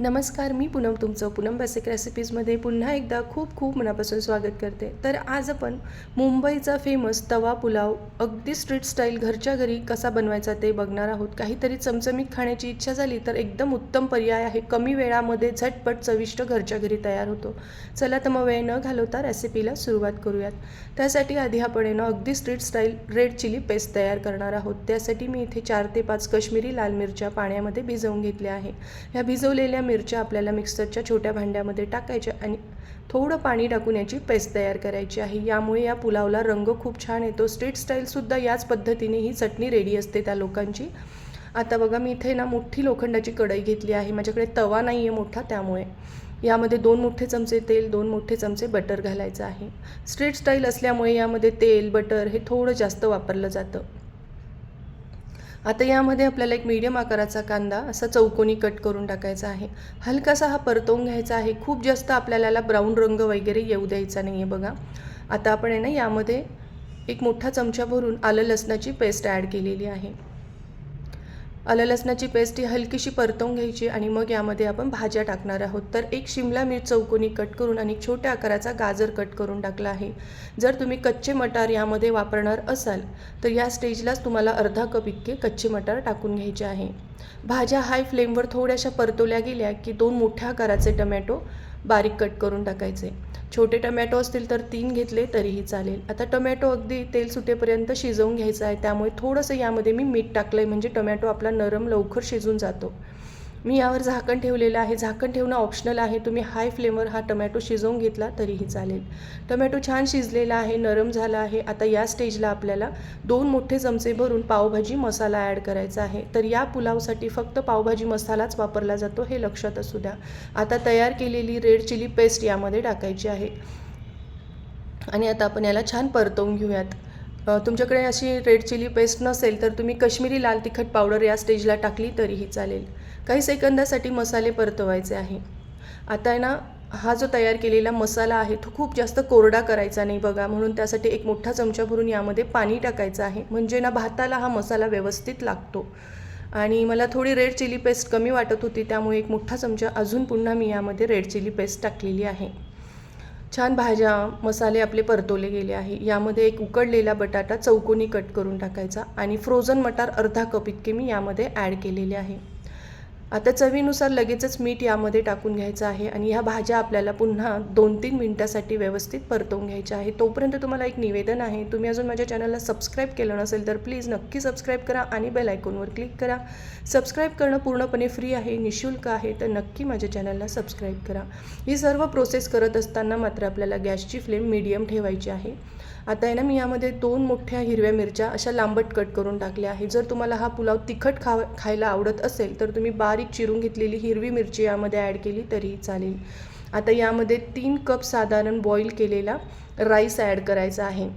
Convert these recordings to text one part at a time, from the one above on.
नमस्कार, मी पूनम तुमचं पूनम बेसिक रेसिपीजमध्ये पुन्हा एकदा खूप खूप मनापासून स्वागत करते। तर आज आपण मुंबईचा फेमस तवा पुलाव अगदी स्ट्रीट स्टाईल घरच्या घरी कसा बनवायचा ते बघणार आहोत। काहीतरी चमचमीत खाण्याची इच्छा झाली तर एकदम उत्तम पर्याय आहे। कमी वेळामध्ये झटपट चविष्ट घरच्या घरी तयार होतो। चला तर मग वेळ न घालवता रेसिपीला सुरुवात करूयात। त्यासाठी आधी आपण अगदी street style red chilli paste तयार करणार आहोत। त्यासाठी मी इथे 4 ते 5 काश्मीरी लाल मिरच्या पाण्यामध्ये भिजवून घेतल्या आहे। ह्या भिजवलेल्या मिरच्या आपल्याला मिक्सरच्या छोट्या भांड्यामध्ये टाकायच्या आणि थोडं पाणी टाकून याची पेस्ट तयार करायची आहे। यामुळे या पुलावला रंग खूप छान येतो। स्ट्रीट स्टाईल सुद्धा याच पद्धतीने ही चटणी रेडी असते त्या लोकांची। आता बघा मी इथे मोठी लोखंडाची कढई घेतली आहे। माझ्याकडे तवा नाही आहे मोठा, त्यामुळे यामध्ये 2 मोठे चमचे तेल 2 मोठे चमचे बटर घालायचं आहे। स्ट्रीट स्टाईल असल्यामुळे यामध्ये तेल बटर हे थोडं जास्त वापरलं जातं। आता यामध्ये आपल्याला एक मीडियम आकाराचा कांदा असा चौकोनी कट करून टाकायचा आहे। हलकासा हा परतवून घ्यायचा आहे। खूप जास्त आपल्याला ब्राऊन रंग वगैरे येऊ द्यायचा नाही आहे बघा। आता आपण यामध्ये एक मोठा चमचा भरून आलं लसणाची पेस्ट ॲड केलेली आहे। आलं लसणाची पेस्ट ही हलकीशी परतवून घ्यायची आणि मग यामध्ये आपण भाज्या टाकणार आहोत। तर एक शिमला मिरच चौकोनी कट करून आणि छोट्या आकाराचा गाजर कट करून टाकला आहे। जर तुम्ही कच्चे मटार यामध्ये वापरणार असाल तर या स्टेजलाच तुम्हाला अर्धा कप इतके कच्चे मटार टाकून घ्यायचे आहे। भाज्या हाय फ्लेमवर थोड्याशा परतवल्या गेल्या की 2 मोठ्या आकाराचे टोमॅटो बारीक कट करून टाकायचे। छोटे टोमॅटो असतील तर 3 घेतले तरीही चालेल। आता टोमॅटो अगदी तेल सुटेपर्यंत शिजवून घ्यायचा आहे, त्यामुळे थोडंसं यामध्ये मी मीठ टाकलं आहे, म्हणजे टोमॅटो आपला नरम लवकर शिजून जातो। मी यावर झाकण ठेवलेलं आहे। झाकण ठेवणं ऑप्शनल आहे, तुम्ही हाय फ्लेमवर हा टोमॅटो शिजवून घेतला तरीही चालेल। टोमॅटो छान शिजलेला आहे, नरम झाला आहे। आता या स्टेजला आपल्याला 2 मोठे चमचे भरून पावभाजी मसाला ॲड करायचा आहे। तर या पुलावसाठी फक्त पावभाजी मसालाच वापरला जातो, हे लक्षात असू द्या। आता तयार केलेली रेड चिली पेस्ट यामध्ये टाकायची आहे आणि आता आपण याला छान परतवून घेऊयात। तुमच्याकडे अशी रेड चिली पेस्ट नसेल तर तुम्ही काश्मीरी लाल तिखट पावडर या स्टेजला टाकली तरीही चालेल। काही सेकंदासाठी मसाले परतवायचे आहे। आता हा जो तयार केलेला मसाला आहे तो खूप जास्त कोरडा करायचा नाही बघा, म्हणून त्यासाठी एक मोठा चमचा भरून यामध्ये पाणी टाकायचं आहे, म्हणजे भाताला हा मसाला व्यवस्थित लागतो। आणि मला थोडी रेड चिली पेस्ट कमी वाटत होती, त्यामुळे एक मोठा चमचा अजून पुन्हा मी यामध्ये रेड चिली पेस्ट टाकलेली आहे। छान भाज्या मसाले आपले परतवले गेले आहे। यामध्ये एक उकडलेला बटाटा चौकोनी कट करून टाकायचा आणि फ्रोझन मटार अर्धा कप इतके मी यामध्ये ॲड केलेले आहे। आता चवीनुसार लगेचच मीठ यामध्ये टाकून घ्यायचं आहे आणि ह्या भाज्या आपल्याला पुन्हा 2-3 मिनिटांसाठी व्यवस्थित परतवून घ्यायच्या आहे। तोपर्यंत तुम्हाला एक निवेदन आहे, तुम्ही अजून माझ्या चॅनलला सबस्क्राईब केलं नसेल तर प्लीज नक्की सबस्क्राईब करा आणि बेल आयकॉनवर क्लिक करा। सबस्क्राईब करणं पूर्णपणे फ्री आहे, निःशुल्क आहे, तर नक्की माझ्या चॅनलला सबस्क्राईब करा। ही सर्व प्रोसेस करत असताना मात्र आपल्याला गॅसची फ्लेम मीडियम ठेवायची आहे। आता मी यामध्ये 2 मोठ्या हिरव्या मिरच्या अशा लांबट कट करून टाकल्या आहे। जर तुम्हाला हा पुलाव तिखट खायला आवडत असेल तर तुम्ही बारीक चिरून घेतलेली हिरवी मिरची यामध्ये ॲड केली तरीही चालेल। आता यामध्ये 3 कप साधारण बॉईल केलेला राईस ॲड करायचा आहे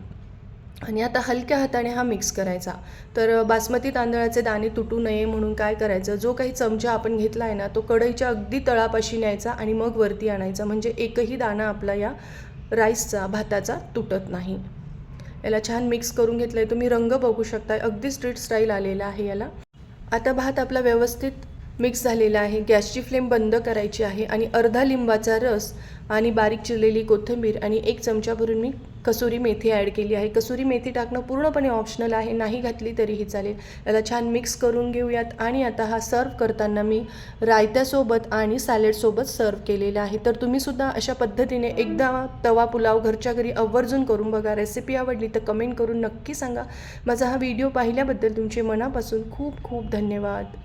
आणि आता हलक्या हाताने हा मिक्स करायचा। तर बासमती तांदळाचे दाणे तुटू नये म्हणून काय करायचं, जो काही चमचा आपण घेतला आहे ना तो कढईच्या अगदी तळापाशी न्यायचा आणि मग वरती आणायचा, म्हणजे एकही दाणा आपला या राईसचा भाताचा तुटत नाही। याला छान मिक्स करून घेतलं आहे, तुम्ही रंग बघू शकता, अगदी स्ट्रीट स्टाईल आलेला आहे याला। आता भात आपला व्यवस्थित मिक्स झालेला आहे। गॅसची फ्लेम बंद करायची आहे आणि अर्धा लिंबाचा रस आणि बारीक चिरलेली कोथिंबीर आणि 1 चमचा भरून मी कसुरी मेथी ॲड केली आहे। कसुरी मेथी टाकणं पूर्णपणे ऑप्शनल आहे, नाही घातली तरीही चालेल। याला छान मिक्स करून घेऊयात आणि आता हा सर्व करताना मी रायत्यासोबत आणि सॅलडसोबत सर्व केलेला आहे। तर तुम्हीसुद्धा अशा पद्धतीने एकदा तवा पुलाव घरच्या घरी आवर्जून करून बघा। रेसिपी आवडली तर कमेंट करून नक्की सांगा। माझा हा व्हिडिओ पाहिल्याबद्दल तुमचे मनापासून खूप खूप धन्यवाद।